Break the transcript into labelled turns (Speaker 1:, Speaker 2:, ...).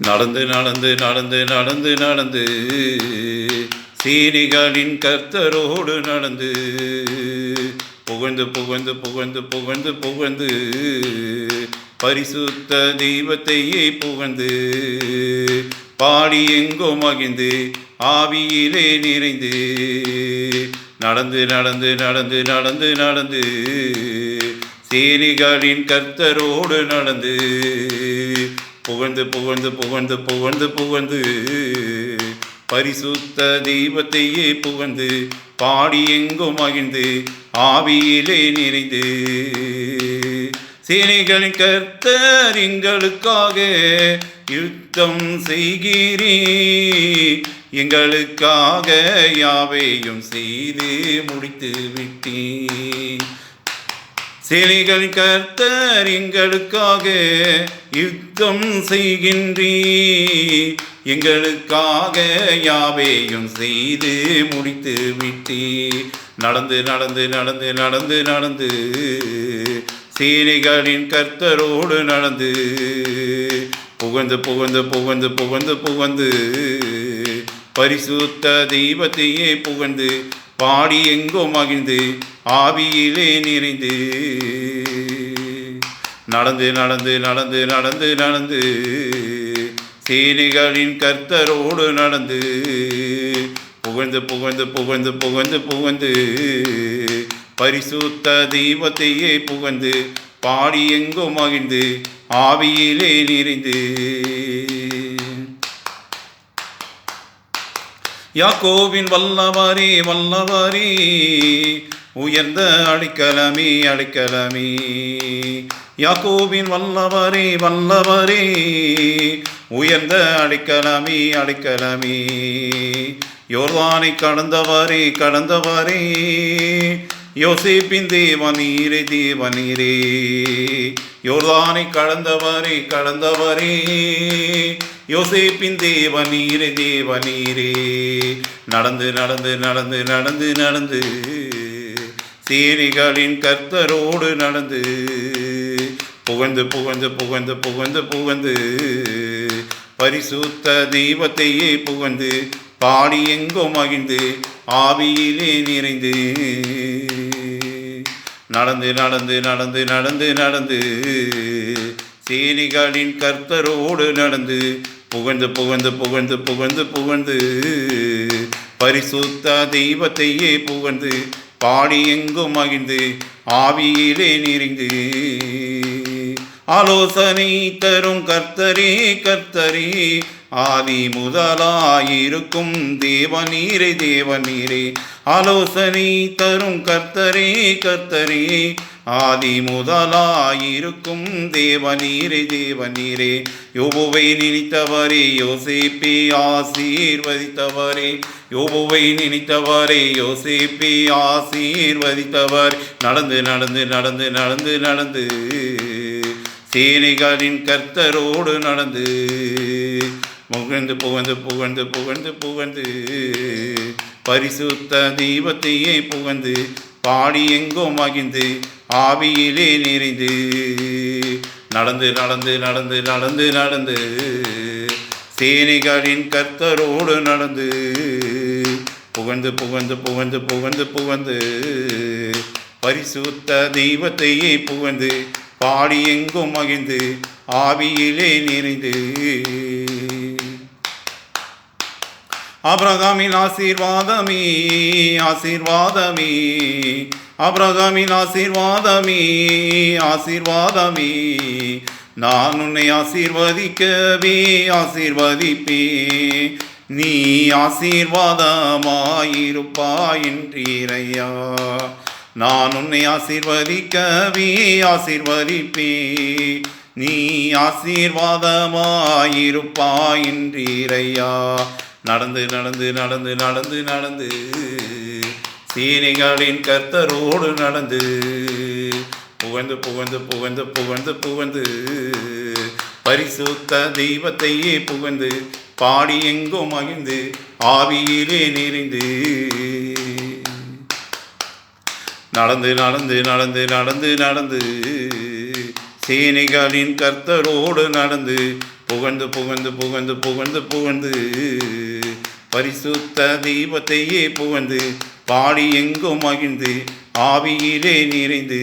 Speaker 1: நடந்து நடந்து நடந்து நடந்து நடந்து சீனிகளின் கர்த்தரோடு நடந்து புகழ்ந்து புகழ்ந்து புகழ்ந்து புகழ்ந்து புகழ்ந்து பரிசுத்த தெய்வத்தையே புகழ்ந்து பாடி எங்கோ மகிழ்ந்து ஆவியிலே நிறைந்து நடந்து நடந்து நடந்து நடந்து நடந்து சீனிகளின் கர்த்தரோடு நடந்து புகழ்ந்து புகழ்ந்து புகழ்ந்து புகழ்ந்து புகழ்ந்து பரிசுத்த தெய்வத்தையே புகழ்ந்து பாடி எங்கும் மகிழ்ந்து ஆவியிலே நிறைந்து சேனைகளின் கர்த்தர் எங்களுக்காக யுத்தம் செய்கிறீ எங்களுக்காக யாவையும் செய்து முடித்து விட்டீ சேனைகளின் கர்த்தர் எங்களுக்காக யுத்தம் செய்கின்றீ எங்களுக்காக யாவையும் செய்து முடித்து விட்டீ நடந்து நடந்து நடந்து நடந்து நடந்து சேனைகளின் கர்த்தரோடு நடந்து புகழ்ந்து புகழ்ந்து புகழ்ந்து புகழ்ந்து புகழ்ந்து பரிசுத்த தெய்வத்தையே புகழ்ந்து பாடி எங்கோ மகிழ்ந்து ஆவியிலே நிறைந்து நடந்து நடந்து நடந்து நடந்து நடந்து சேனைகளின் கர்த்தரோடு நடந்து புகழ்ந்து புகழ்ந்து புகழ்ந்து புகழ்ந்து புகழ்ந்து பரிசுத்த தெய்வத்தையே புகழ்ந்து பாடி எங்கோ மகிழ்ந்து ஆவியிலே நிறைந்து யாக்கோபின் வல்லவரே வல்லவரே உயர்ந்த அடைக்கலமே அடைக்கலமே யாக்கோபின் வல்லவரே வல்லவரே உயர்ந்த அடைக்கலமே அடைக்கலமே யோர்தானை கடந்தவரே கடந்தவரே யோசேப்பின் தேவநீரே தேவநீரே யோர்தானை கடந்தவரே கடந்தவரே யோசேப்பின் தேவநீரே தேவநீரே நடந்து நடந்து நடந்து நடந்து நடந்து சேனைகளின் கர்த்தரோடு நடந்து புகழ்ந்து புகழ்ந்து புகழ்ந்து புகழ்ந்து புகழ்ந்து பரிசுத்த தெய்வத்தையே புகழ்ந்து பாடி எங்கோ மகிழ்ந்து ஆவியிலே நிறைந்து நடந்து நடந்து நடந்து நடந்து நடந்து சேனைகளின் கர்த்தரோடு நடந்து புகழ்ந்து புகழ்ந்து புகழ்ந்து புகழ்ந்து புகழ்ந்து பரிசுத்த தெய்வத்தையே புகழ்ந்து பாடி எங்கும் மகிழ்ந்து ஆவியிலே நிறைந்து ஆலோசனை தரும் கர்த்தரே கர்த்தரே ஆதி முதலாயிருக்கும் தேவநீரே தேவநீரே ஆலோசனை தரும் கர்த்தரே கர்த்தரே ஆதி முதலாயிருக்கும் தேவநீரே தேவநீரே யோபுவை நினைத்தவரே யோசேப்பை ஆசீர்வதித்தவரே யோபுவை நினைத்தவரே யோசேப்பை ஆசீர்வதித்தவர் நடந்து நடந்து நடந்து நடந்து நடந்து சேனைகளின் கர்த்தரோடு நடந்து புகழ்ந்து புகழ்ந்து புகழ்ந்து புகழ்ந்து புகழ்ந்து பரிசுத்த தெய்வத்தையே புகழ்ந்து பாடி எங்கோ மகிழ்ந்து ஆவியிலே நிறைந்து நடந்து நடந்து நடந்து நடந்து நடந்து சேனைகளின் கர்த்தரோடு நடந்து புகழ்ந்து புகழ்ந்து புகழ்ந்து புகழ்ந்து புகழ்ந்து பரிசுத்த தெய்வத்தையே புகழ்ந்து பாடி எங்கும் மகிழ்ந்து ஆவியிலே நிறைந்து ஆபிரகாமின் ஆசீர்வாதமே ஆசீர்வாதமே ஆபிரகாமின் ஆசீர்வாதமே ஆசீர்வாதமே நான் உன்னை ஆசீர்வதிக்கவே ஆசீர்வதிப்பே நீ ஆசீர்வாதமாயிருப்பாய் என்றீரையா நான் உன்னை ஆசீர்வதிக்கவே ஆசீர்வதிப்பே நீ ஆசீர்வாதமாயிருப்பாய் என்றீரையா நடந்து நடந்து நடந்து நடந்து நடந்து சேனைகளின் கர்த்தரோடு நடந்து புகழ்ந்து புகழ்ந்து புகழ்ந்து புகழ்ந்து புகழ்ந்து பரிசுத்த தெய்வத்தையே புகழ்ந்து பாடி எங்கோ மகிழ்ந்து ஆவியிலே நிறைந்து நடந்து நடந்து நடந்து நடந்து நடந்து சேனைகளின் கர்த்தரோடு நடந்து புகழ்ந்து புகழ்ந்து புகழ்ந்து புகழ்ந்து புகழ்ந்து பரிசுத்த தெய்வத்தையே புகழ்ந்து பாடி எங்கும் மகிழ்ந்து ஆவியிலே நிறைந்து